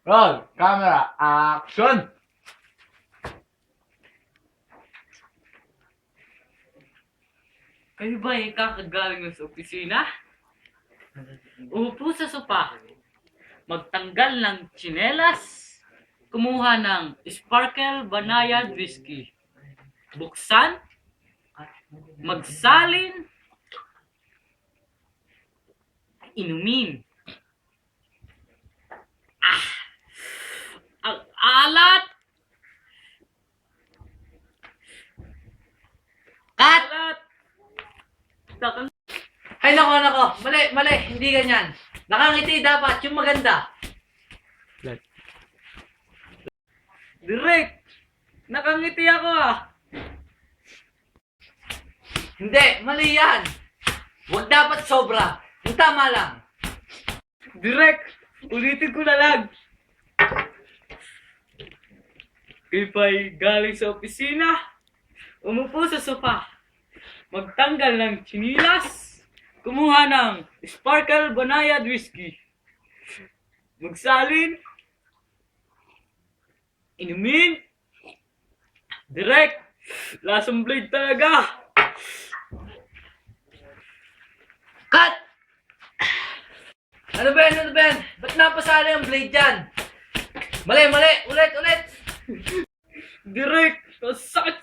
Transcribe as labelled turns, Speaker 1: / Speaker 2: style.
Speaker 1: Roll, camera, action!
Speaker 2: Kayo ba ay kakagaling na sa opisina? Upo sa sopa. Magtanggal ng tsinelas. Kumuha ng Sparkle Banayad Whiskey. Buksan. Magsalin. Inumin. Ang alat!
Speaker 3: Cut!
Speaker 2: Alat! Takang
Speaker 3: Ay nako, mali, hindi ganyan. Nakangiti dapat, yung maganda.
Speaker 2: Direk! Nakangiti ako ah!
Speaker 3: Hindi, mali yan. Huwag dapat sobra. Yung tama lang.
Speaker 2: Direk! Ulitin ko na lang! Kayo pa'y galing sa opisina, umupo sa sofa, magtanggal ng tsinilas, kumuha ng Sparkle Banayad Whiskey, magsalin, inumin, direct, lasang blade talaga.
Speaker 3: Cut! Ano ba yan? Ba't napasala yung blade dyan? Mali, ulit.
Speaker 2: Direct, ang sakit